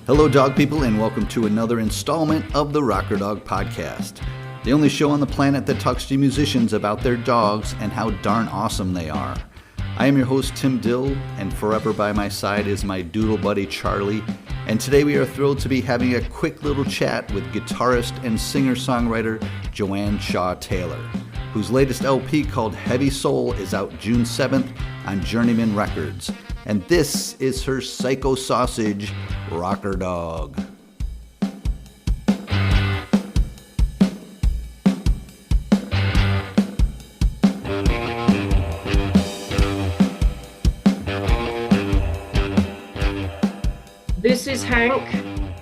Hello, dog people, and welcome to another installment of the Rocker Dog Podcast, the only show on the planet that talks to musicians about their dogs and how darn awesome they are. I am your host, Tim Dill, and forever by my side is my doodle buddy, Charlie, and today we are thrilled to be having a quick little chat with guitarist and singer-songwriter Joanne Shaw Taylor, whose latest LP called Heavy Soul is out June 7th on Journeyman Records. And this is her Psycho Sausage Rocker Dog. This is Hank.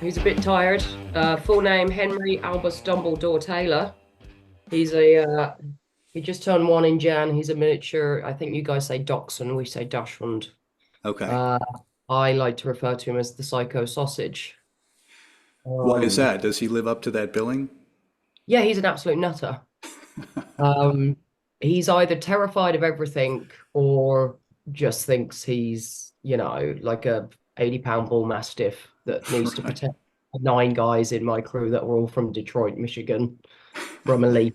He's a bit tired. Full name Henry Albus Dumbledore Taylor. He just turned 1 in Jan. He's a miniature. I think you guys say Dachshund. We say Dachshund. Okay. I like to refer to him as the Psycho Sausage. Why is that? Does he live up to that billing? Yeah, he's an absolute nutter. He's either terrified of everything or just thinks he's, like a 80-pound bull mastiff that needs to protect 9 guys in my crew that were all from Detroit, Michigan, Brumley,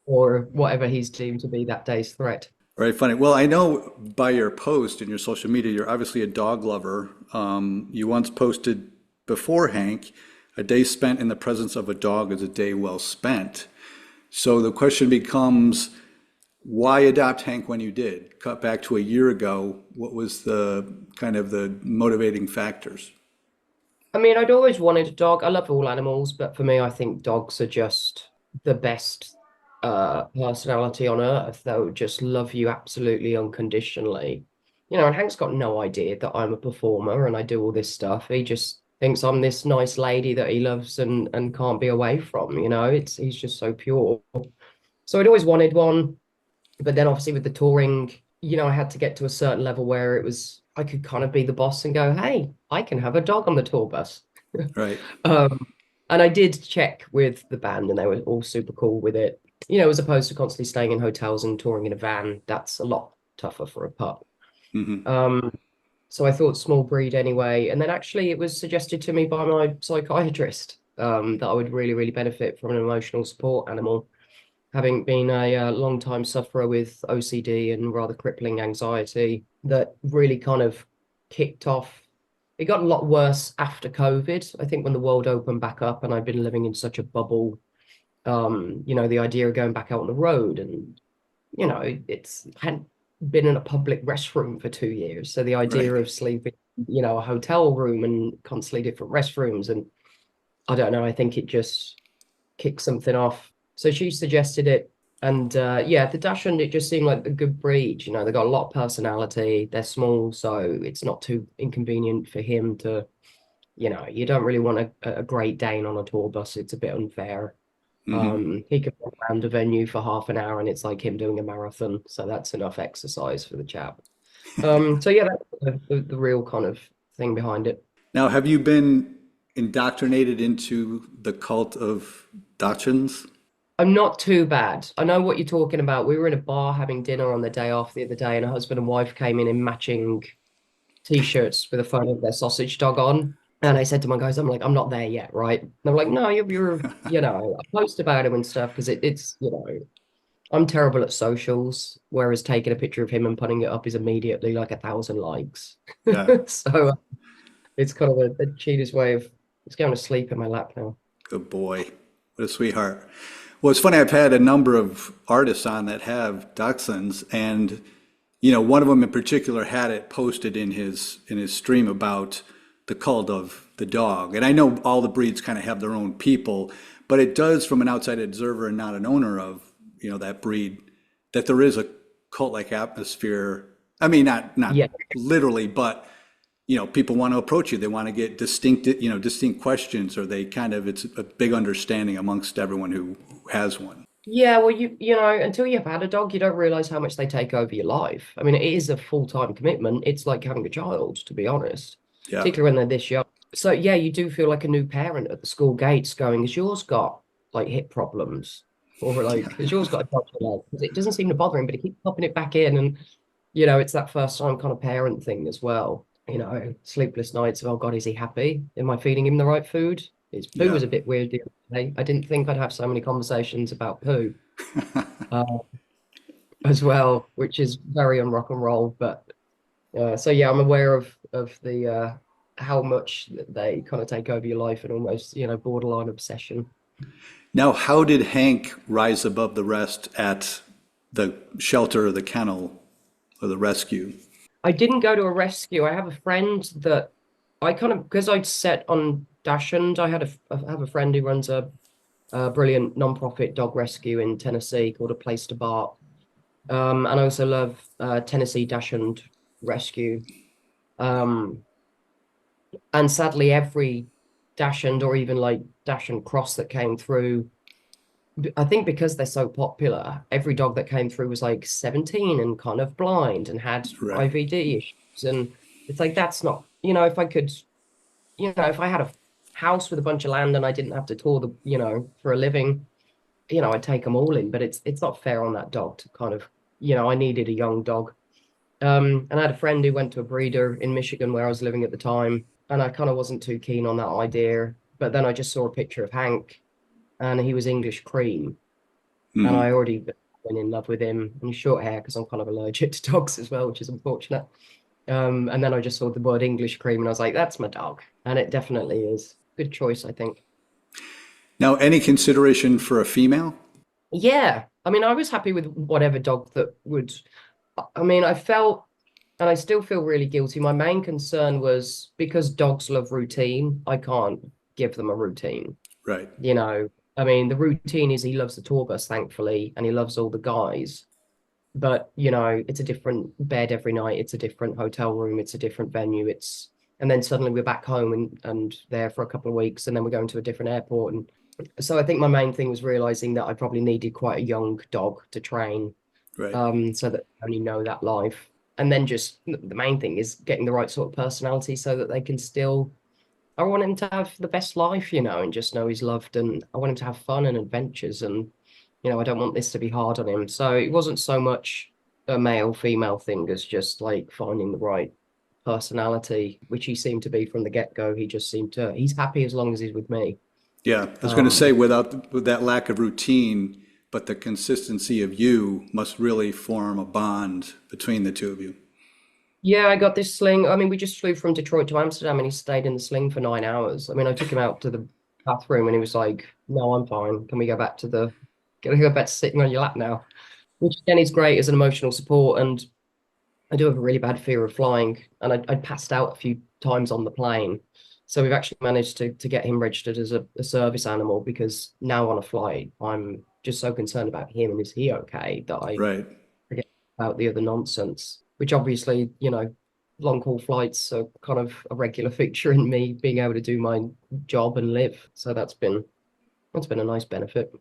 or whatever he's deemed to be that day's threat. Right, funny. Well, I know by your post in your social media, you're obviously a dog lover. You once posted before Hank, a day spent in the presence of a dog is a day well spent. So the question becomes, why adopt Hank when you did? Cut back to a year ago, what was the kind of the motivating factors? I mean, I'd always wanted a dog. I love all animals, but for me, I think dogs are just the best personality on earth. That would just love you absolutely unconditionally. And Hank's got no idea that I'm a performer and I do all this stuff. He just thinks I'm this nice lady that he loves and can't be away from. He's just so pure. So I'd always wanted one, but then obviously with the touring, I had to get to a certain level where I could kind of be the boss and go, hey, I can have a dog on the tour bus. Right. And I did check with the band and they were all super cool with it. As opposed to constantly staying in hotels and touring in a van, that's a lot tougher for a pup. Mm-hmm. So I thought small breed anyway. And then actually it was suggested to me by my psychiatrist that I would really, really benefit from an emotional support animal. Having been a long-time sufferer with OCD and rather crippling anxiety that really kind of kicked off. It got a lot worse after COVID. I think when the world opened back up and I'd been living in such a bubble, the idea of going back out on the road and, it's hadn't been in a public restroom for 2 years. So the idea of sleeping, a hotel room and constantly different restrooms. And I don't know, I think it just kicked something off. So she suggested it. And the Dachshund, it just seemed like a good breed. They got a lot of personality. They're small, so it's not too inconvenient for him to, you don't really want a Great Dane on a tour bus. It's a bit unfair. Mm-hmm. He could walk around the venue for half an hour and it's like him doing a marathon. So that's enough exercise for the chap. That's the real kind of thing behind it. Now, have you been indoctrinated into the cult of Dachshunds? I'm not too bad. I know what you're talking about. We were in a bar having dinner on the day off the other day and a husband and wife came in matching T-shirts with a photo of their sausage dog on. And I said to my guys, I'm like, I'm not there yet, right? And they're like, no, you're I post about him and stuff because it's, I'm terrible at socials, whereas taking a picture of him and putting it up is immediately like 1,000 likes. Yeah. So it's kind of the cheapest way of, it's going to sleep in my lap now. Good boy. What a sweetheart. Well, it's funny, I've had a number of artists on that have dachshunds, and one of them in particular had it posted in his stream about the cult of the dog. And I know all the breeds kind of have their own people, but it does, from an outside observer and not an owner of that breed, that there is a cult-like atmosphere. I mean, not literally, but people want to approach you. They want to get distinct questions, or it's a big understanding amongst everyone who has one. Yeah, well, until you've had a dog, you don't realize how much they take over your life. I mean, it is a full-time commitment. It's like having a child, to be honest, particularly when they're this young. So yeah, you do feel like a new parent at the school gates going, has yours got like hip problems? Or like, has yours got a dodgy leg? Because it doesn't seem to bother him, but he keeps popping it back in. And, it's that first time kind of parent thing as well. sleepless nights of, oh God, is he happy? Am I feeding him the right food? His poo Yeah. was a bit weird the other day. I didn't think I'd have so many conversations about poo uh, as well, which is very on rock and roll. But so yeah, I'm aware of the how much they kind of take over your life and almost, borderline obsession. Now, how did Hank rise above the rest at the shelter or the kennel or the rescue? I didn't go to a rescue. I have a friend that I kind of because I'd set on Dachshund. I have a friend who runs a brilliant non-profit dog rescue in Tennessee called A Place to Bark. And I also love Tennessee Dachshund Rescue. Um, and sadly, every Dachshund or even like Dachshund Cross that came through, I think because they're so popular, every dog that came through was like 17 and kind of blind and had Right. IVD issues. And it's like, that's not, if I could, if I had a house with a bunch of land and I didn't have to tour for a living, I'd take them all in, but it's not fair on that dog to kind of, I needed a young dog. And I had a friend who went to a breeder in Michigan where I was living at the time, and I kind of wasn't too keen on that idea. But then I just saw a picture of Hank, and he was English cream, and I already been in love with him. And he's short hair because I'm kind of allergic to dogs as well, which is unfortunate. And then I just saw the word English cream, and I was like, "That's my dog," and it definitely is. Good choice, I think. Now, any consideration for a female? Yeah, I mean, I was happy with whatever dog that would. I mean, I felt, and I still feel really guilty. My main concern was because dogs love routine, I can't give them a routine. Right. You know, I mean, the routine is he loves the tour bus, thankfully, and he loves all the guys. But, it's a different bed every night. It's a different hotel room. It's a different venue. And then suddenly we're back home and there for a couple of weeks, and then we're going to a different airport. And so I think my main thing was realizing that I probably needed quite a young dog to train, Right. so that I only know that life. And then just the main thing is getting the right sort of personality so that they can still, I want him to have the best life, and just know he's loved. And I want him to have fun and adventures. And, I don't want this to be hard on him. So it wasn't so much a male female thing as just like finding the right personality, which he seemed to be from the get-go. He's happy as long as he's with me. Yeah. I was going to say, Um, with that lack of routine, but the consistency of you must really form a bond between the two of you. Yeah, I got this sling. I mean, we just flew from Detroit to Amsterdam and he stayed in the sling for 9 hours. I mean, I took him out to the bathroom and he was like, "No, I'm fine. Can we go back to sitting on your lap now?" Which again is great as an emotional support. And I do have a really bad fear of flying, and I passed out a few times on the plane. So we've actually managed to get him registered as a service animal because now on a flight, I'm just so concerned about him and is he okay that I Right. forget about the other nonsense, which obviously, long haul flights are kind of a regular feature in me being able to do my job and live. So that's been a nice benefit.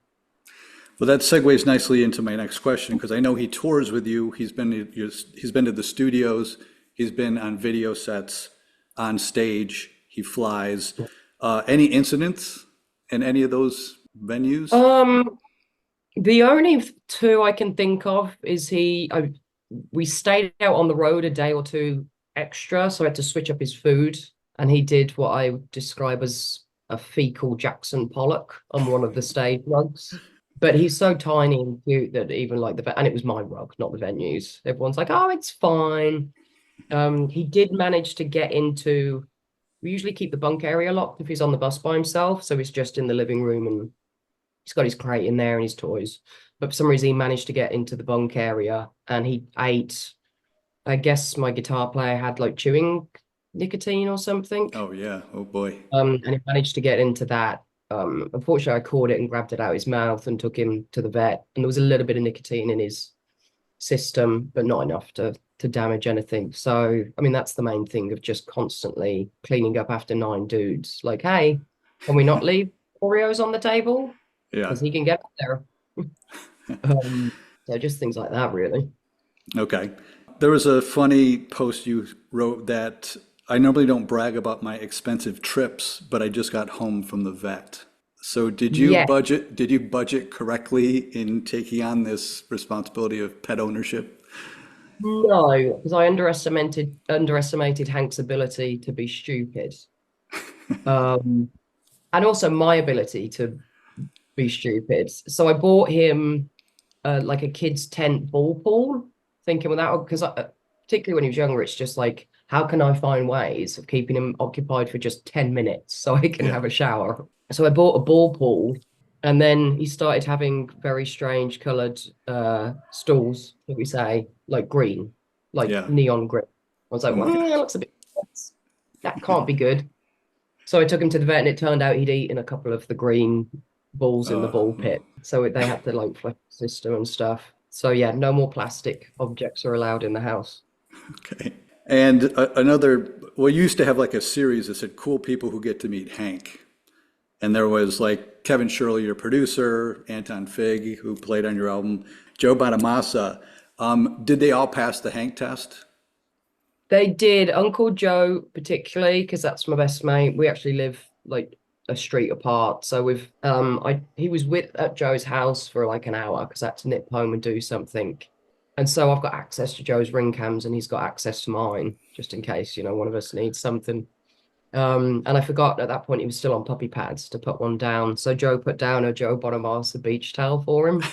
Well, that segues nicely into my next question because I know he tours with you. He's been to the studios. He's been on video sets, on stage. He flies. Any incidents in any of those venues? Um, the only two I can think of is we stayed out on the road a day or two extra, so I had to switch up his food, and he did what I would describe as a fecal Jackson Pollock on one of the stage rugs. But he's so tiny and cute that even like and it was my rug, not the venues. Everyone's like, "Oh, it's fine." He did manage to get into. We usually keep the bunk area locked if he's on the bus by himself, so he's just in the living room and he's got his crate in there and his toys. But for some reason, he managed to get into the bunk area and he ate. I guess my guitar player had like chewing nicotine or something. Oh yeah. Oh boy. And he managed to get into that. Unfortunately, I caught it and grabbed it out his mouth and took him to the vet. And there was a little bit of nicotine in his system, but not enough to damage anything. So, I mean, that's the main thing of just constantly cleaning up after nine dudes. Like, hey, can we not leave Oreos on the table? Yeah. Because he can get there. Um, so just things like that, really. Okay. There was a funny post you wrote that I normally don't brag about my expensive trips, but I just got home from the vet. So Yeah. did you budget correctly in taking on this responsibility of pet ownership? No, because I underestimated Hank's ability to be stupid. Um, and also my ability to be stupid. So I bought him like a kid's tent ball pool, thinking without because particularly when he was younger, it's just like how can I find ways of keeping him occupied for just 10 minutes so I can Yeah. have a shower. So I bought a ball pool, and then he started having very strange coloured stools, shall we say, like green, like Yeah. neon green. I was like, Oh my well, that gosh. looks a bit, that can't be good. So I took him to the vet, and it turned out he'd eaten a couple of the green balls in the ball Oh, pit. So they had to like flush the system and stuff. So yeah, no more plastic objects are allowed in the house. okay. And another, well, you used to have like a series that said cool people who get to meet Hank. And there was like Kevin Shirley, your producer, Anton Fig, who played on your album, Joe Bonamassa. Did they all pass the Hank test? They did. Uncle Joe, particularly, because that's my best mate. We actually live like a street apart. So we've I he was with at Joe's house for like an hour because I had to nip home and do something. And so I've got access to Joe's ring cams and he's got access to mine, just in case, one of us needs something. And I forgot at that point he was still on puppy pads to put one down. So Joe put down a Joe Bonamassa beach towel for him.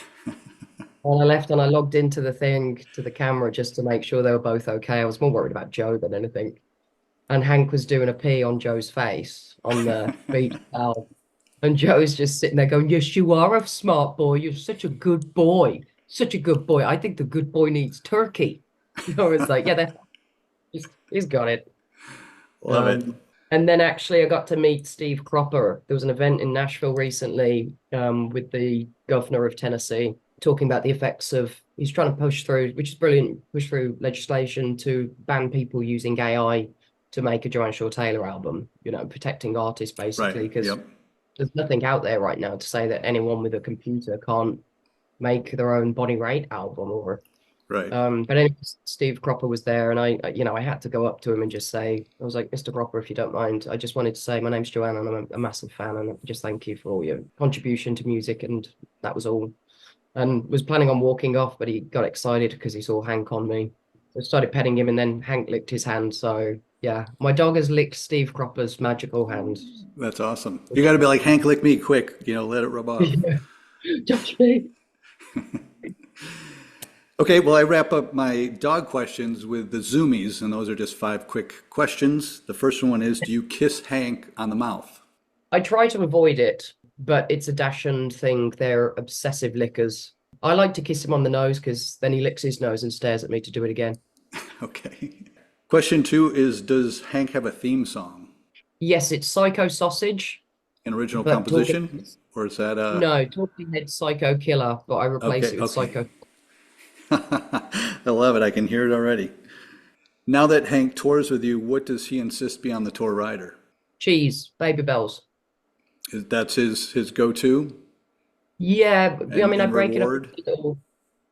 And I left and I logged into the thing to the camera just to make sure they were both okay. I was more worried about Joe than anything. And Hank was doing a pee on Joe's face on the beach towel. And Joe's just sitting there going, yes, you are a smart boy. You're such a good boy. Such a good boy. I think the good boy needs turkey. I was like, yeah, that's just he's got it. Love it. And then actually I got to meet Steve Cropper. There was an event in Nashville recently with the governor of Tennessee talking about the effects of he's trying to push through, which is brilliant, push through legislation to ban people using AI to make a Joanne Shaw Taylor album, protecting artists Right. basically, because Yep. there's nothing out there right now to say that anyone with a computer can't make their own body rate album or Right. but anyway, Steve Cropper was there, and I had to go up to him and just say, I was like, Mr. Cropper, if you don't mind, I just wanted to say my name's Joanne, and I'm a massive fan, and just thank you for all your contribution to music, and that was all. And was planning on walking off, but he got excited because he saw Hank on me. So I started petting him, and then Hank licked his hand. So yeah, my dog has licked Steve Cropper's magical hand. That's awesome. You got to be like, Hank, lick me quick, let it rub off. Yeah, touch me. Okay, well, I wrap up my dog questions with the zoomies, and those are just five quick questions. The first one is, do you kiss Hank on the mouth? I try to avoid it, but it's a Dachshund thing. They're obsessive lickers. I like to kiss him on the nose because then he licks his nose and stares at me to do it again. Okay. Question two is, does Hank have a theme song? Yes, it's Psycho Sausage, An original but talking composition? Or is that no, Talking Head Psycho Killer, but I replace okay, it with okay. Psycho. I love it. I can hear it already. Now that Hank tours with you, what does he insist be on the tour rider? Cheese, Baby Bells. That's his go-to Yeah, I mean, I and break it up reward? into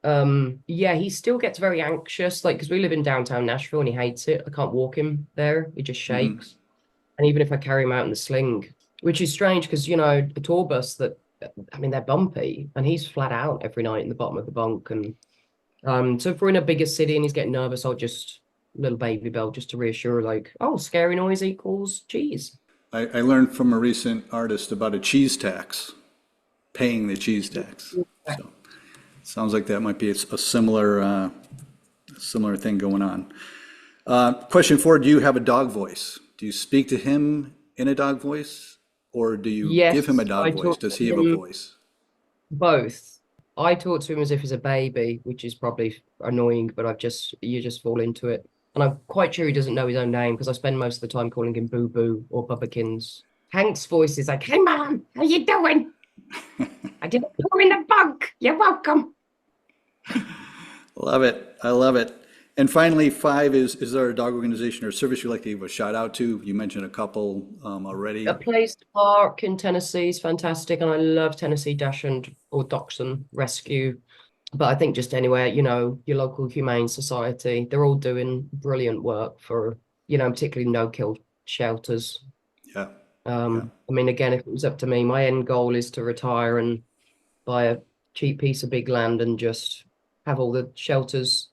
little. Yeah, he still gets very anxious, like because we live in downtown Nashville and he hates it. I can't walk him there; he just shakes. And even if I carry him out in the sling, which is strange because the tour bus that I mean they're bumpy, and he's flat out every night in the bottom of the bunk. And so if we're in a bigger city and he's getting nervous, I'll just little baby bell just to reassure, like, oh, scary noise equals cheese. I learned from a recent artist about a cheese tax, paying the cheese tax. So sounds like that might be a similar thing going on. Question four, do you have a dog voice? Do you speak to him in a dog voice, or do you give him a Yes, I dog voice? talk Does to he have a him voice? both. I talk to him as if he's a baby, which is probably annoying, but you just fall into it. And I'm quite sure he doesn't know his own name because I spend most of the time calling him Boo Boo or Bubbakins. Hank's voice is like, "Hey, Mom, how you doing? I didn't put in the bunk. You're welcome." Love it. I love it. And finally, five is there a dog organization or service you'd like to give a shout out to? You mentioned a couple A already. place to park in Tennessee is fantastic, and I love Tennessee Dachshund or Dachshund Rescue. But I think just anywhere, your local humane society, they're all doing brilliant work for, particularly no-kill shelters. Yeah. Yeah. I mean, again, if it was up to me, my end goal is to retire and buy a cheap piece of big land and just have all the shelters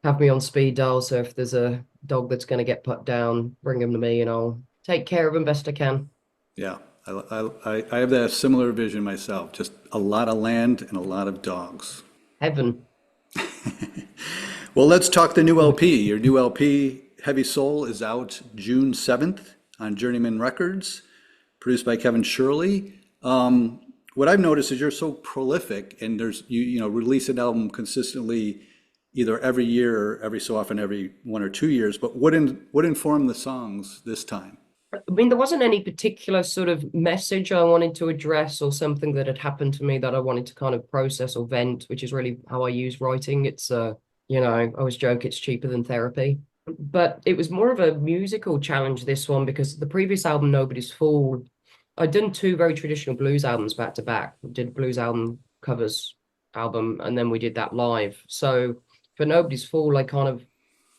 have me on speed dial. So if there's a dog that's going to get put down, bring him to me and I'll take care of him best I can. Yeah, I have that similar vision myself. Just a lot of land and a lot of dogs. Heaven. Well, let's talk the new LP. Your new LP, Heavy Soul, is out June 7th on Journeyman Records, produced by Kevin Shirley. What I've noticed is you're so prolific, and you know release an album consistently, either every year or every so often, every 1 or 2 years. But what informed the songs this time? I mean, there wasn't any particular sort of message I wanted to address or something that had happened to me that I wanted to kind of process or vent, which is really how I use writing. It's you know, I always joke it's cheaper than therapy. But it was more of a musical challenge, this one, because the previous album, Nobody's Fool, I'd done two very traditional blues albums back to back. We did a blues album covers album, and then we did that live. So for Nobody's Fool, I kind of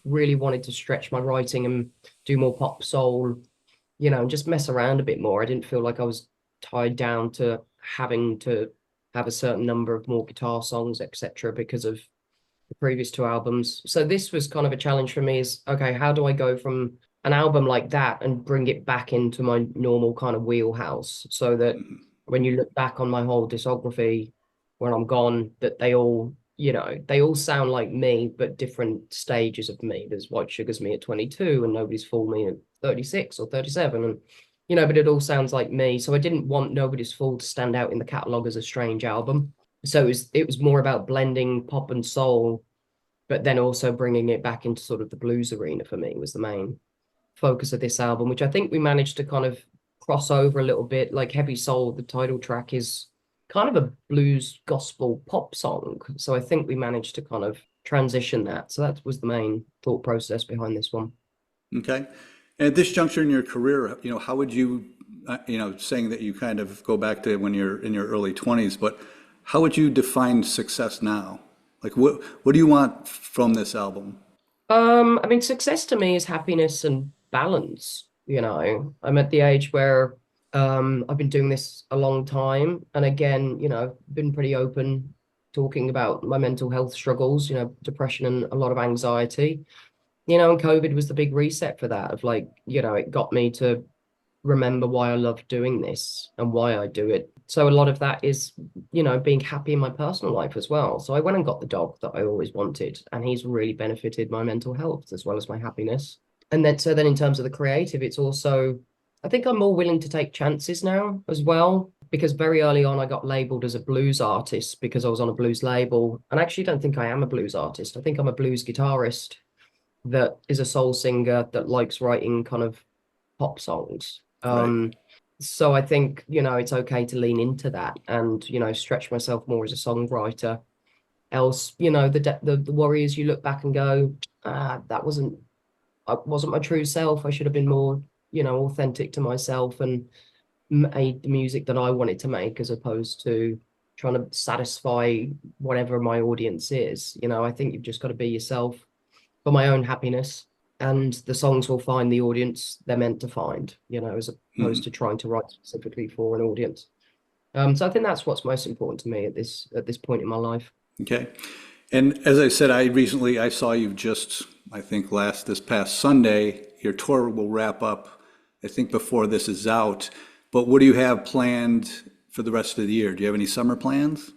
really wanted to stretch my writing and do more pop soul, you know, and just mess around a bit more. I didn't feel like I was tied down to having to have a certain number of more guitar songs, etc., because of the previous two albums. So this was kind of a challenge for me is, okay, how do I go from an album like that and bring it back into my normal kind of wheelhouse so that when you look back on my whole discography when I'm gone, that they all, you know, they all sound like me, but different stages of me. There's White Sugar's me at 22 and Nobody's Fool me at 36 or 37. And, you know, but it all sounds like me. So I didn't want Nobody's Fool to stand out in the catalogue as a strange album. So it was more about blending pop and soul, but then also bringing it back into sort of the blues arena for me was the main focus of this album, which I think we managed to kind of cross over a little bit. Like Heavy Soul, the title track is kind of a blues gospel pop song. So I think we managed to kind of transition that. So that was the main thought process behind this one. Okay. And at this juncture in your career, you know, how would you, you know, saying that you kind of go back to when you're in your early 20s, but how would you define success now? Like, what do you want from this album? I mean, success to me is happiness and balance. You know, I'm at the age where I've been doing this a long time. And again, you know, been pretty open talking about my mental health struggles, you know, depression and a lot of anxiety. You know, and COVID was the big reset for that of like, you know, it got me to remember why I love doing this and why I do it. So a lot of that is, you know, being happy in my personal life as well. So I went and got the dog that I always wanted, and he's really benefited my mental health as well as my happiness. And then so then in terms of the creative, it's also, I think I'm more willing to take chances now as well. Because very early on, I got labeled as a blues artist because I was on a blues label. And I actually don't think I am a blues artist. I think I'm a blues guitarist that is a soul singer that likes writing kind of pop songs. Right. So I think, you know, it's okay to lean into that and, you know, stretch myself more as a songwriter. Else, you know, the Warriors, you look back and go, that wasn't my true self. I should have been more, you know, authentic to myself and made the music that I wanted to make as opposed to trying to satisfy whatever my audience is. You know, I think you've just got to be yourself for my own happiness, and the songs will find the audience they're meant to find, you know, as opposed to trying to write specifically for an audience. So I think that's what's most important to me at this point in my life. Okay. And as I said, I saw you just, I think this past Sunday, your tour will wrap up, I think before this is out. But what do you have planned for the rest of the year? Do you have any summer plans?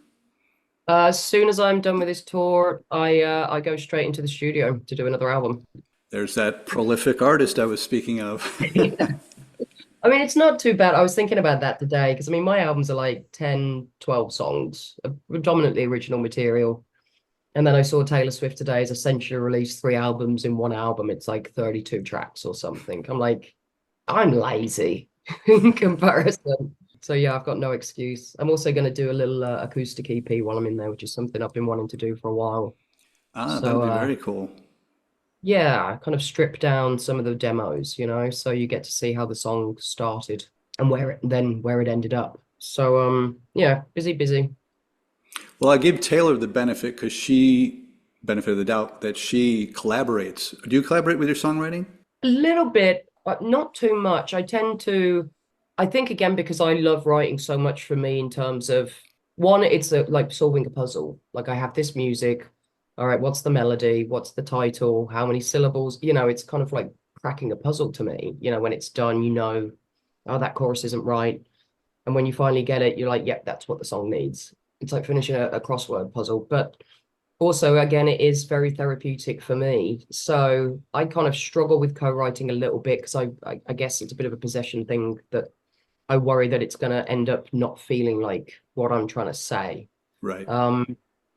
As soon as I'm done with this tour, I go straight into the studio to do another album. There's that prolific artist I was speaking of. I mean, it's not too bad. I was thinking about that today because I mean, my albums are like 10, 12 songs, predominantly original material. And then I saw Taylor Swift today has essentially released three albums in one album. It's like 32 tracks or something. I'm like, I'm lazy in comparison. So yeah, I've got no excuse. I'm also going to do a little acoustic EP while I'm in there, which is something I've been wanting to do for a while. Ah, that'll So be very cool. yeah, kind of strip down some of the demos, you know, so you get to see how the song started and where it ended up. So yeah, busy. Well, I give Taylor the benefit of the doubt that she collaborates. Do you collaborate with your songwriting? A little bit, but not too much. I think again, because I love writing so much for me in terms of one, it's like solving a puzzle. Like I have this music, all right, what's the melody? What's the title? How many syllables? It's kind of like cracking a puzzle to me. When it's done, oh, that chorus isn't right. And when you finally get it, you're like, yep, that's what the song needs. It's like finishing a crossword puzzle. But also, again, it is very therapeutic for me. So I kind of struggle with co-writing a little bit because I guess it's a bit of a possession thing that I worry that it's going to end up not feeling like what I'm trying to say. Right.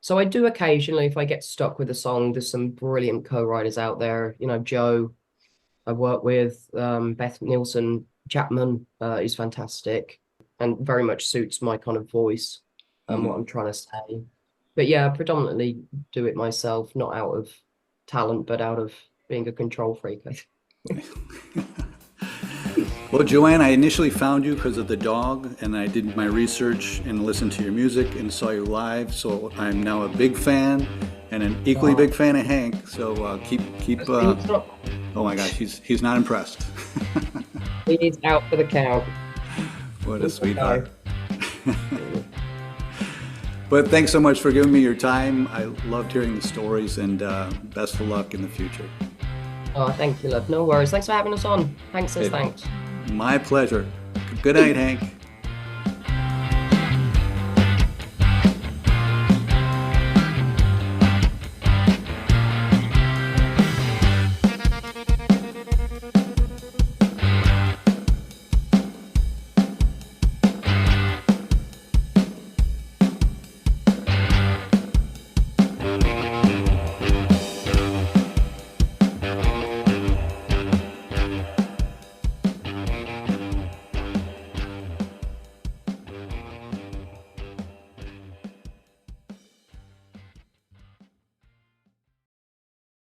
So I do occasionally, if I get stuck with a song, there's some brilliant co-writers out there. Joe, I work with, Beth Nielsen Chapman, is fantastic and very much suits my kind of voice and what Mhm. I'm trying to say. But yeah, predominantly do it myself, not out of talent, but out of being a control freak. Well, Joanne, I initially found you because of the dog, and I did my research and listened to your music and saw you live. So I'm now a big fan and an equally Oh, big fan of Hank. So keep. Oh my gosh, he's not impressed. he's out for the count. What a He's the guy. sweetheart. But thanks so much for giving me your time. I loved hearing the stories, and best of luck in the future. Oh, thank you, love. No worries. Thanks for having us on. Thanks says Hey, thanks. my pleasure. Good night, Hank.